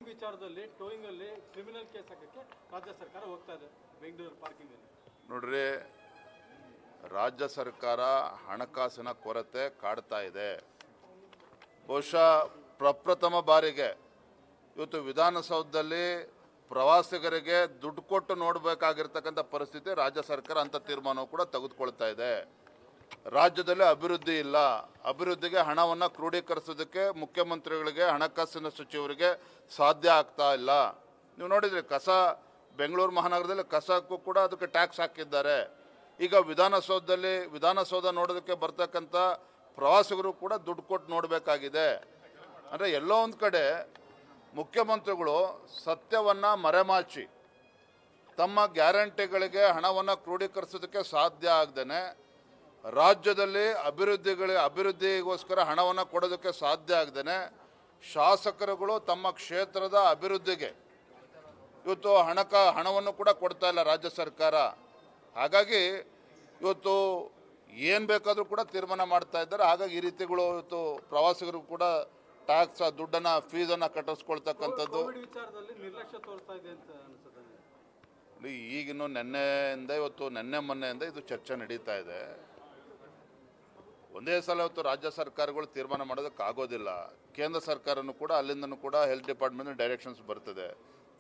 ವಿಚಾರದಲ್ಲಿ ಟೋಯಿಂಗ್ ಅಲ್ಲಿ criminal case ಹಾಕಕ್ಕೆ ರಾಜ್ಯ ಸರ್ಕಾರ ಹೋಗ್ತಾ ಇದೆ ಬೆಂಗಳೂರು ಪಾರ್ಕಿಂಗ್ ಅಲ್ಲಿ. ನೋಡ್ರಿ, ರಾಜ್ಯ ಸರ್ಕಾರ ಹಣಕಾಸಿನ ಕೊರತೆ ಕಾಡ್ತಾ ಇದೆ. ಬಹುಶಃ ಪ್ರಪ್ರಥಮ ಬಾರಿಗೆ ಇವತ್ತು ವಿಧಾನಸೌಧದಲ್ಲಿ ಪ್ರವಾಸಿಗರಿಗೆ ದುಡ್ಡು ಕೊಟ್ಟು ನೋಡಬೇಕಾಗಿರ್ತಕ್ಕಂಥ ಪರಿಸ್ಥಿತಿ ರಾಜ್ಯ ಸರ್ಕಾರ ಅಂತ ತೀರ್ಮಾನ ಕೂಡ ತೆಗೆದುಕೊಳ್ತಾ ಇದೆ. ರಾಜ್ಯದಲ್ಲಿ ಅಭಿವೃದ್ಧಿ ಇಲ್ಲ, ಅಭಿವೃದ್ಧಿಗೆ ಹಣವನ್ನು ಕ್ರೋಢೀಕರಿಸೋದಕ್ಕೆ ಮುಖ್ಯಮಂತ್ರಿಗಳಿಗೆ ಹಣಕಾಸಿನ ಸಚಿವರಿಗೆ ಸಾಧ್ಯ ಆಗ್ತಾ ಇಲ್ಲ. ನೀವು ನೋಡಿದ್ರಿ, ಬೆಂಗಳೂರು ಮಹಾನಗರದಲ್ಲಿ ಕಸಕ್ಕೂ ಕೂಡ ಅದಕ್ಕೆ ಟ್ಯಾಕ್ಸ್ ಹಾಕಿದ್ದಾರೆ. ಈಗ ವಿಧಾನಸೌಧ ನೋಡೋದಕ್ಕೆ ಬರ್ತಕ್ಕಂಥ ಪ್ರವಾಸಿಗರು ಕೂಡ ದುಡ್ಡು ಕೊಟ್ಟು ನೋಡಬೇಕಾಗಿದೆ. ಅಂದರೆ ಎಲ್ಲೋ ಒಂದು ಕಡೆ ಮುಖ್ಯಮಂತ್ರಿಗಳು ಸತ್ಯವನ್ನು ಮರೆಮಾಚಿ ತಮ್ಮ ಗ್ಯಾರಂಟಿಗಳಿಗೆ ಹಣವನ್ನು ಕ್ರೋಢೀಕರಿಸೋದಕ್ಕೆ ಸಾಧ್ಯ ಆಗದೇನೆ ರಾಜ್ಯದಲ್ಲಿ ಅಭಿವೃದ್ಧಿಗೋಸ್ಕರ ಹಣವನ್ನು ಕೊಡೋದಕ್ಕೆ ಸಾಧ್ಯ ಆಗದೇನೆ ಶಾಸಕರುಗಳು ತಮ್ಮ ಕ್ಷೇತ್ರದ ಅಭಿವೃದ್ಧಿಗೆ ಇವತ್ತು ಹಣವನ್ನು ಕೂಡ ಕೊಡ್ತಾ ಇಲ್ಲ ರಾಜ್ಯ ಸರ್ಕಾರ. ಹಾಗಾಗಿ ಇವತ್ತು ಏನು ಬೇಕಾದರೂ ಕೂಡ ತೀರ್ಮಾನ ಮಾಡ್ತಾ ಇದ್ದಾರೆ. ಹಾಗಾಗಿ ಈ ರೀತಿಗಳು ಇವತ್ತು ಪ್ರವಾಸಿಗರು ಕೂಡ ಟ್ಯಾಕ್ಸ್ ದುಡ್ಡನ್ನು ಫೀಸನ್ನು ಕಟ್ಟಿಸ್ಕೊಳ್ತಕ್ಕಂಥದ್ದು ನಿರ್ಲಕ್ಷ್ಯ ತೋರ್ತಾ ಇದೆ ಅಂತ ಅನ್ಸುತ್ತೆ. ಈಗಿನ್ನು ನಿನ್ನೆ ಮೊನ್ನೆಯಿಂದ ಇದು ಚರ್ಚೆ ನಡೀತಾ ಇದೆ. ಒಂದೇ ಸಲ ಇವತ್ತು ರಾಜ್ಯ ಸರ್ಕಾರಗಳು ತೀರ್ಮಾನ ಮಾಡೋದಕ್ಕಾಗೋದಿಲ್ಲ. ಕೇಂದ್ರ ಸರ್ಕಾರನೂ ಕೂಡ ಅಲ್ಲಿಂದನೂ ಕೂಡ ಹೆಲ್ತ್ ಡಿಪಾರ್ಟ್ಮೆಂಟ್ ಡೈರೆಕ್ಷನ್ಸ್ ಬರ್ತದೆ,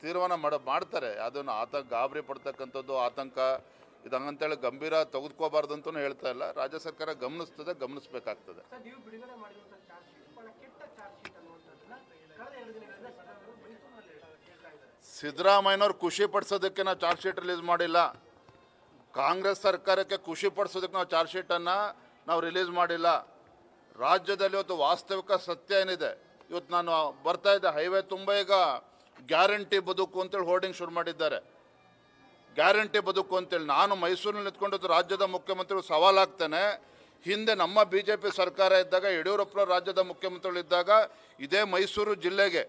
ತೀರ್ಮಾನ ಮಾಡ್ತಾರೆ. ಅದನ್ನು ಗಾಬರಿ ಪಡ್ತಕ್ಕಂಥದ್ದು ಆತಂಕ ಇದಂತೇಳಿ ಗಂಭೀರ ತೆಗೆದುಕೋಬಾರ್ದು ಅಂತಲೂ ಹೇಳ್ತಾ ಇಲ್ಲ. ರಾಜ್ಯ ಸರ್ಕಾರ ಗಮನಿಸಬೇಕಾಗ್ತದೆ. ಸಿದ್ದರಾಮಯ್ಯನವ್ರು ಖುಷಿ ಪಡಿಸೋದಕ್ಕೆ ನಾವು ಚಾರ್ಜ್ ಶೀಟ್ ರಿಲೀಸ್ ಮಾಡಿಲ್ಲ. ಕಾಂಗ್ರೆಸ್ ಸರ್ಕಾರಕ್ಕೆ ಖುಷಿ ಪಡಿಸೋದಕ್ಕೆ ನಾವು ಚಾರ್ಜ್ ಶೀಟನ್ನು ನಾವು ರಿಲೀಸ್ ಮಾಡಿಲ್ಲ. ರಾಜ್ಯದಲ್ಲಿ ಇವತ್ತು ವಾಸ್ತವಿಕ ಸತ್ಯ ಏನಿದೆ, ಇವತ್ತು ನಾನು ಬರ್ತಾ ಇದ್ದೆ ಹೈವೇ ತುಂಬ ಈಗ ಗ್ಯಾರಂಟಿ ಬದುಕು ಅಂತೇಳಿ ಹೋರ್ಡಿಂಗ್ ಶುರು ಮಾಡಿದ್ದಾರೆ. ಗ್ಯಾರಂಟಿ ಬದುಕು ಅಂತೇಳಿ ನಾನು ಮೈಸೂರಿನಲ್ಲಿ ನಿಂತ್ಕೊಂಡು ರಾಜ್ಯದ ಮುಖ್ಯಮಂತ್ರಿಗಳು ಸವಾಲಾಗ್ತೇನೆ. ಹಿಂದೆ ನಮ್ಮ BJP ಸರ್ಕಾರ ಇದ್ದಾಗ, ಯಡಿಯೂರಪ್ಪ ರಾಜ್ಯದ ಮುಖ್ಯಮಂತ್ರಿಗಳಿದ್ದಾಗ ಇದೇ ಮೈಸೂರು ಜಿಲ್ಲೆಗೆ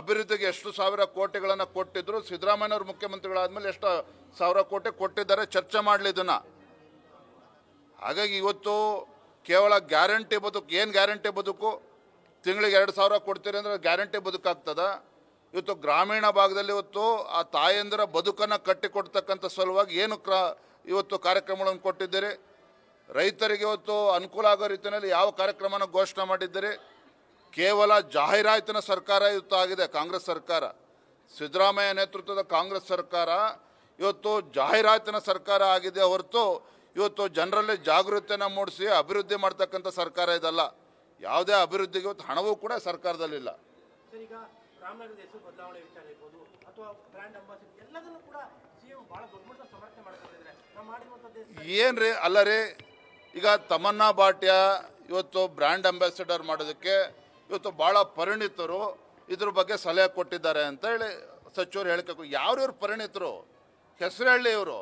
ಅಭಿವೃದ್ಧಿಗೆ ಎಷ್ಟು ಸಾವಿರ ಕೋಟಿಗಳನ್ನು ಕೊಟ್ಟಿದ್ರು, ಸಿದ್ದರಾಮಯ್ಯನವ್ರ ಮುಖ್ಯಮಂತ್ರಿಗಳಾದ್ಮೇಲೆ ಎಷ್ಟು ಸಾವಿರ ಕೋಟಿ ಕೊಟ್ಟಿದ್ದಾರೆ, ಚರ್ಚೆ ಮಾಡಲಿ ಇದನ್ನು. ಹಾಗಾಗಿ ಇವತ್ತು ಕೇವಲ ಗ್ಯಾರಂಟಿ ಬದುಕು, ಏನು ಗ್ಯಾರಂಟಿ ಬದುಕು? ತಿಂಗಳಿಗೆ 2,000 ಕೊಡ್ತೀರಿ ಅಂದರೆ ಗ್ಯಾರಂಟಿ ಬದುಕಾಗ್ತದ? ಇವತ್ತು ಗ್ರಾಮೀಣ ಭಾಗದಲ್ಲಿ ಇವತ್ತು ಆ ತಾಯಂದಿರ ಬದುಕನ್ನು ಕಟ್ಟಿಕೊಡ್ತಕ್ಕಂಥ ಸಲುವಾಗಿ ಇವತ್ತು ಕಾರ್ಯಕ್ರಮಗಳನ್ನು ಕೊಟ್ಟಿದ್ದೀರಿ? ರೈತರಿಗೆ ಇವತ್ತು ಅನುಕೂಲ ಆಗೋ ರೀತಿಯಲ್ಲಿ ಯಾವ ಕಾರ್ಯಕ್ರಮನ ಘೋಷಣೆ ಮಾಡಿದ್ದೀರಿ? ಕೇವಲ ಜಾಹೀರಾತಿನ ಸರ್ಕಾರ ಇವತ್ತು ಆಗಿದೆ ಕಾಂಗ್ರೆಸ್ ಸರ್ಕಾರ. ಸಿದ್ದರಾಮಯ್ಯ ನೇತೃತ್ವದ ಕಾಂಗ್ರೆಸ್ ಸರ್ಕಾರ ಇವತ್ತು ಜಾಹೀರಾತಿನ ಸರ್ಕಾರ ಆಗಿದೆ ಹೊರತು ಇವತ್ತು ಜನರಲ್ಲಿ ಜಾಗೃತಿಯನ್ನು ಮೂಡಿಸಿ ಅಭಿವೃದ್ಧಿ ಮಾಡ್ತಕ್ಕಂಥ ಸರ್ಕಾರ ಇದಲ್ಲ. ಯಾವುದೇ ಅಭಿವೃದ್ಧಿಗೆ ಇವತ್ತು ಹಣವೂ ಕೂಡ ಸರ್ಕಾರದಲ್ಲಿಲ್ಲ. ಏನ್ರಿ ಅಲ್ಲ ರೀ, ಈಗ ತಮನ್ನಾ ಭಾಟ್ಯ ಇವತ್ತು ಬ್ರ್ಯಾಂಡ್ ಅಂಬಾಸಿಡರ್ ಮಾಡೋದಕ್ಕೆ ಇವತ್ತು ಭಾಳ ಪರಿಣಿತರು ಇದ್ರ ಬಗ್ಗೆ ಸಲಹೆ ಕೊಟ್ಟಿದ್ದಾರೆ ಅಂತ ಹೇಳಿ ಸಚಿವರು ಹೇಳ್ಬೇಕು. ಯಾವ್ಯಾವ್ರು ಪರಿಣಿತರು ಹೆಸರು ಹೇಳಿ ಇವರು?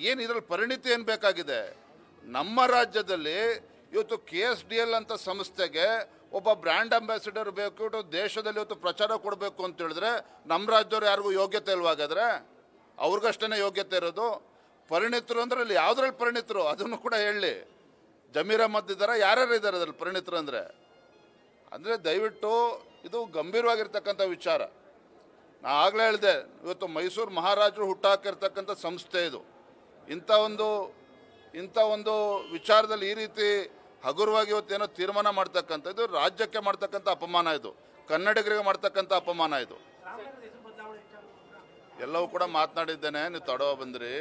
ಏನು ಇದರಲ್ಲಿ ಪರಿಣಿತಿ ಏನು ಬೇಕಾಗಿದೆ? ನಮ್ಮ ರಾಜ್ಯದಲ್ಲಿ ಇವತ್ತು KSDL ಅಂತ ಸಂಸ್ಥೆಗೆ ಒಬ್ಬ ಬ್ರ್ಯಾಂಡ್ ಅಂಬಾಸಿಡರ್ ಬೇಕು, ದೇಶದಲ್ಲಿ ಇವತ್ತು ಪ್ರಚಾರ ಕೊಡಬೇಕು ಅಂತ ಹೇಳಿದ್ರೆ ನಮ್ಮ ರಾಜ್ಯದವ್ರು ಯಾರಿಗೂ ಯೋಗ್ಯತೆ ಇಲ್ವಾಗಾದ್ರೆ? ಅವ್ರಿಗಷ್ಟೇ ಯೋಗ್ಯತೆ ಇರೋದು. ಪರಿಣಿತರು ಅಂದ್ರೆ ಅಲ್ಲಿ ಯಾವುದ್ರಲ್ಲಿ ಪರಿಣಿತರು ಅದನ್ನು ಕೂಡ ಹೇಳಿ. ಜಮೀರ್ ಅಹ್ಮದ್ ಇದ್ದಾರೆ, ಯಾರ್ಯಾರು ಇದ್ದಾರೆ ಅದ್ರಲ್ಲಿ ಪರಿಣಿತರು ಅಂದರೆ ದಯವಿಟ್ಟು ಇದು ಗಂಭೀರವಾಗಿರ್ತಕ್ಕಂಥ ವಿಚಾರ. ನಾ ಆಗಲೇ ಹೇಳಿದೆ, ಇವತ್ತು ಮೈಸೂರು ಮಹಾರಾಜರು ಹುಟ್ಟಾಕಿರ್ತಕ್ಕಂಥ ಸಂಸ್ಥೆ ಇದು. ಇಂಥ ಒಂದು ವಿಚಾರದಲ್ಲಿ ಈ ರೀತಿ ಹಗುರವಾಗಿ ಇವತ್ತೇನೋ ತೀರ್ಮಾನ ಮಾಡ್ತಕ್ಕಂಥದ್ದು ರಾಜ್ಯಕ್ಕೆ ಮಾಡ್ತಕ್ಕಂಥ ಅಪಮಾನ, ಇದು ಕನ್ನಡಿಗರಿಗೆ ಮಾಡ್ತಕ್ಕಂಥ ಅಪಮಾನ. ಇದು ಎಲ್ಲವೂ ಕೂಡ ಮಾತನಾಡಿದ್ದೇನೆ, ನೀವು ತಡವ ಬಂದ್ರಿ.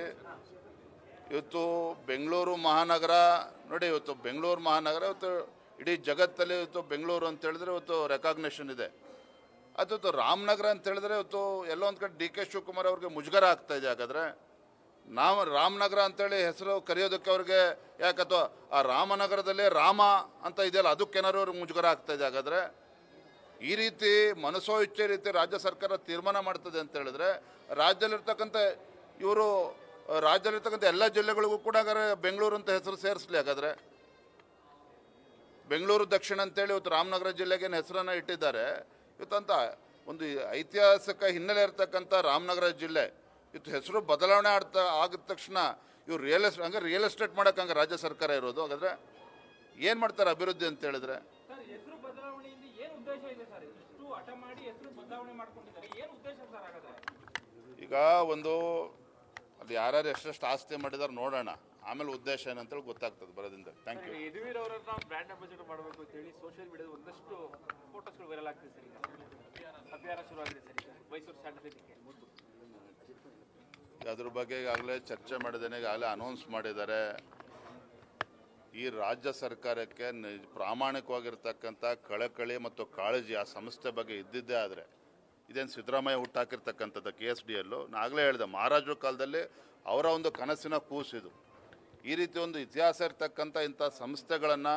ಇವತ್ತು ಬೆಂಗಳೂರು ಮಹಾನಗರ ನೋಡಿ, ಇವತ್ತು ಬೆಂಗಳೂರು ಮಹಾನಗರ ಇವತ್ತು ಇಡೀ ಜಗತ್ತಲ್ಲಿ ಇವತ್ತು ಬೆಂಗಳೂರು ಅಂತ ಹೇಳಿದ್ರೆ ಇವತ್ತು ರೆಕಾಗ್ನೇಷನ್ ಇದೆ. ಅದು ರಾಮನಗರ ಅಂತ ಹೇಳಿದ್ರೆ ಇವತ್ತು ಎಲ್ಲೋ ಒಂದು ಕಡೆ DK ಶಿವಕುಮಾರ್ ಅವ್ರಿಗೆ ಮುಜುಗರ ಆಗ್ತಾ ಇದೆ. ಹಾಗಾದ್ರೆ ನಾವು ರಾಮನಗರ ಅಂತೇಳಿ ಹೆಸರು ಕರೆಯೋದಕ್ಕೆ ಅವ್ರಿಗೆ ಯಾಕತ್ತೋ ಆ ರಾಮನಗರದಲ್ಲಿ ರಾಮ ಅಂತ ಇದೆಯಲ್ಲ ಅದಕ್ಕೇನಾದ್ರು ಅವ್ರಿಗೆ ಮುಜುಗರ ಆಗ್ತಾ ಇದೆ. ಹಾಗಾದ್ರೆ ಈ ರೀತಿ ಮನಸೋ ಇಚ್ಛೆ ರೀತಿ ರಾಜ್ಯ ಸರ್ಕಾರ ತೀರ್ಮಾನ ಮಾಡ್ತದೆ ಅಂತ ಹೇಳಿದ್ರೆ ರಾಜ್ಯದಲ್ಲಿರ್ತಕ್ಕಂಥ ಎಲ್ಲ ಜಿಲ್ಲೆಗಳಿಗೂ ಕೂಡ ಬೆಂಗಳೂರು ಅಂತ ಹೆಸರು ಸೇರಿಸ್ಲಿ. ಹಾಗಾದ್ರೆ ಬೆಂಗಳೂರು ದಕ್ಷಿಣ ಅಂತೇಳಿ ಇವತ್ತು ರಾಮನಗರ ಜಿಲ್ಲೆಗೆ ಹೆಸರನ್ನು ಇಟ್ಟಿದ್ದಾರೆ. ಇವತ್ತಂತ ಒಂದು ಐತಿಹಾಸಿಕ ಹಿನ್ನೆಲೆ ಇರ್ತಕ್ಕಂಥ ರಾಮನಗರ ಜಿಲ್ಲೆ ಇವತ್ತು ಹೆಸರು ಬದಲಾವಣೆ ಆಗಿದ ತಕ್ಷಣ ಇವ್ರು ರಿಯಲ್ ಎಸ್ಟೇಟ್ ಮಾಡೋಕ್ಕಂಗೆ ರಾಜ್ಯ ಸರ್ಕಾರ ಇರೋದು. ಹಾಗಾದ್ರೆ ಏನು ಮಾಡ್ತಾರೆ ಅಭಿವೃದ್ಧಿ ಅಂತ ಹೇಳಿದ್ರೆ? ಮಾಡಿ ಹೆಸರು ಬದಲಾವಣೆ ಮಾಡ್ಕೊಂಡಿದ್ದಾರೆ. ಏನು ಉದ್ದೇಶ ಸರ್ ಹಾಗಾದ್ರೆ? ಈಗ ಒಂದು ಅದು ಯಾರ್ಯಾರು ಎಷ್ಟೆಷ್ಟು ಆಸ್ತಿ ಮಾಡಿದಾರೆ ನೋಡೋಣ, ಆಮೇಲೆ ಉದ್ದೇಶ ಏನಂತೇಳಿ ಗೊತ್ತಾಗ್ತದೆ ಬರೋದಿಂದ. Thank you. ಯದುವೀರ್ ಅವರನ್ನ ಬ್ರ್ಯಾಂಡ್ ಅಂಬಾಸಿಡರ್ ಮಾಡಬೇಕು ಅಂತ ಹೇಳಿ ಸೋಷಿಯಲ್ ಮೀಡಿಯಾದ ಒಂದಷ್ಟು ಫೋಟೋಸ್ಗಳು ವೈರಲ್ ಆಗ್ತಿದೆ ಸರ್. ಈಗ ಅಭಿಯಾನ ಶುರುವಾಗಿದೆ ಸರ್. ಈಗ ಮೈಸೂರು ಸ್ಯಾಂಡಲ್ಗೆ ಅದ್ರ ಬಗ್ಗೆ ಈಗಾಗಲೇ ಚರ್ಚೆ ಮಾಡಿದ್ದೇನೆ, ಈಗಾಗಲೇ ಅನೌನ್ಸ್ ಮಾಡಿದ್ದಾರೆ. ಈ ರಾಜ್ಯ ಸರ್ಕಾರಕ್ಕೆ ಪ್ರಾಮಾಣಿಕವಾಗಿರ್ತಕ್ಕಂಥ ಕಳಕಳಿ ಮತ್ತು ಕಾಳಜಿ ಆ ಸಂಸ್ಥೆ ಬಗ್ಗೆ ಇದ್ದಿದ್ದೇ ಆದರೆ ಇದೇನು ಸಿದ್ದರಾಮಯ್ಯ ಹುಟ್ಟಾಕಿರ್ತಕ್ಕಂಥದ್ದು KSDಯಲ್ಲೂ ನಾಗಲೇ ಹೇಳಿದೆ, ಮಹಾರಾಜರ ಕಾಲದಲ್ಲಿ ಅವರ ಒಂದು ಕನಸಿನ ಕೂಸಿದು. ಈ ರೀತಿ ಒಂದು ಇತಿಹಾಸ ಇರ್ತಕ್ಕಂಥ ಇಂಥ ಸಂಸ್ಥೆಗಳನ್ನು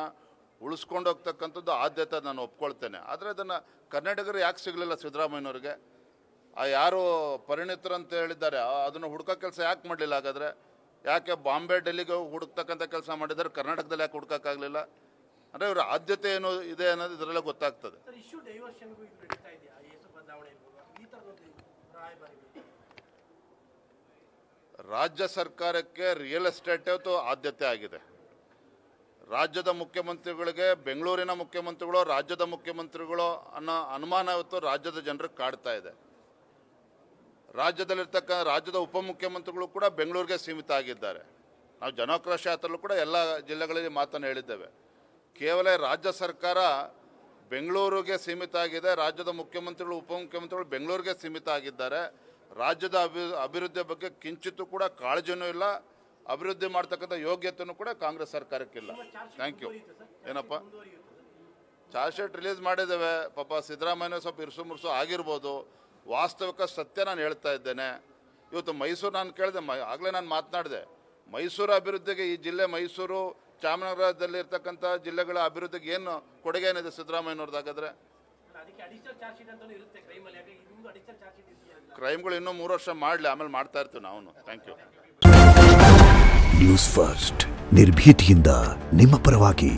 ಉಳಿಸ್ಕೊಂಡು ಹೋಗ್ತಕ್ಕಂಥದ್ದು ಆದ್ಯತೆ ನಾನು ಒಪ್ಕೊಳ್ತೇನೆ. ಆದರೆ ಅದನ್ನು ಕನ್ನಡಿಗರು ಯಾಕೆ ಸಿಗಲಿಲ್ಲ ಸಿದ್ದರಾಮಯ್ಯನವ್ರಿಗೆ? ಆ ಯಾರು ಪರಿಣಿತರು ಅಂತ ಹೇಳಿದ್ದಾರೆ ಅದನ್ನು ಹುಡುಕೋ ಕೆಲಸ ಯಾಕೆ ಮಾಡಲಿಲ್ಲ? ಹಾಗಾದರೆ ಯಾಕೆ ಬಾಂಬೆ ಡೆಲ್ಲಿಗೆ ಹುಡುಕ್ತಕ್ಕಂಥ ಕೆಲಸ ಮಾಡಿದ್ದಾರೆ, ಕರ್ನಾಟಕದಲ್ಲಿ ಯಾಕೆ ಹುಡುಕೋಕ್ಕಾಗಲಿಲ್ಲ? ಅಂದರೆ ಇವರ ಆದ್ಯತೆ ಏನು ಇದೆ ಅನ್ನೋದು ಇದರಲ್ಲೇ ಗೊತ್ತಾಗ್ತದೆ. ರಾಜ್ಯ ಸರ್ಕಾರಕ್ಕೆ ರಿಯಲ್ ಎಸ್ಟೇಟ್ ಇವತ್ತು ಆದ್ಯತೆ ಆಗಿದೆ. ರಾಜ್ಯದ ಮುಖ್ಯಮಂತ್ರಿಗಳಿಗೆ ಬೆಂಗಳೂರಿನ ಮುಖ್ಯಮಂತ್ರಿಗಳು ರಾಜ್ಯದ ಮುಖ್ಯಮಂತ್ರಿಗಳು ಅನ್ನೋ ಅನುಮಾನ ಇವತ್ತು ರಾಜ್ಯದ ಜನರಿಗೆ ಕಾಡ್ತಾ ಇದೆ. ರಾಜ್ಯದ ಉಪಮುಖ್ಯಮಂತ್ರಿಗಳು ಕೂಡ ಬೆಂಗಳೂರಿಗೆ ಸೀಮಿತ ಆಗಿದ್ದಾರೆ. ನಾವು ಜನೋಕ್ರೋಶ ಯಾತ್ರೆಯಲ್ಲೂ ಕೂಡ ಎಲ್ಲ ಜಿಲ್ಲೆಗಳಲ್ಲಿ ಮಾತನ್ನು ಹೇಳಿದ್ದೇವೆ. ಕೇವಲ ರಾಜ್ಯ ಸರ್ಕಾರ ಬೆಂಗಳೂರಿಗೆ ಸೀಮಿತ ಆಗಿದೆ, ರಾಜ್ಯದ ಮುಖ್ಯಮಂತ್ರಿಗಳು ಉಪಮುಖ್ಯಮಂತ್ರಿಗಳು ಬೆಂಗಳೂರಿಗೆ ಸೀಮಿತ ಆಗಿದ್ದಾರೆ. ರಾಜ್ಯದ ಅಭಿವೃದ್ಧಿಯ ಬಗ್ಗೆ ಕಿಂಚಿತ್ತೂ ಕೂಡ ಕಾಳಜಿನೂ ಇಲ್ಲ, ಅಭಿವೃದ್ಧಿ ಮಾಡ್ತಕ್ಕಂಥ ಯೋಗ್ಯತೆಯೂ ಕೂಡ ಕಾಂಗ್ರೆಸ್ ಸರ್ಕಾರಕ್ಕಿಲ್ಲ. Thank you. ಏನಪ್ಪ ಚಾರ್ಜ್ ಶೀಟ್ ರಿಲೀಸ್ ಮಾಡಿದ್ದೇವೆ. ಪಾಪ ಸಿದ್ದರಾಮಯ್ಯ ಸ್ವಲ್ಪ ಇರ್ಸು ಮುರ್ಸು ಆಗಿರ್ಬೋದು, ವಾಸ್ತವಿಕ ಸತ್ಯ ನಾನು ಹೇಳ್ತಾ ಇದ್ದೇನೆ. ಇವತ್ತು ಮೈಸೂರು ನಾನು ಕೇಳಿದೆ, ಆಗಲೇ ನಾನು ಮಾತನಾಡಿದೆ, ಮೈಸೂರು ಅಭಿವೃದ್ಧಿಗೆ ಈ ಜಿಲ್ಲೆ ಮೈಸೂರು ಚಾಮರಾಜನಗರದಲ್ಲಿ ಇರ್ತಕ್ಕಂಥ ಜಿಲ್ಲೆಗಳ ಅಭಿವೃದ್ಧಿಗೆ ಏನು ಕೊಡುಗೆ ಏನಿದೆ ಸಿದ್ದರಾಮಯ್ಯನವ್ರದ್ದು? ಹಾಗಾದರೆ ಕ್ರೈಮ್ಗಳು ಇನ್ನೂ 3 ವರ್ಷ ಮಾಡಲಿ, ಆಮೇಲೆ ಮಾಡ್ತಾ ಇರ್ತೀವಿ ನಾವು. Thank you. ನ್ಯೂಸ್ ಫಸ್ಟ್ ನಿರ್ಭೀತಿಯಿಂದ ನಿಮ್ಮ ಪರವಾಗಿ.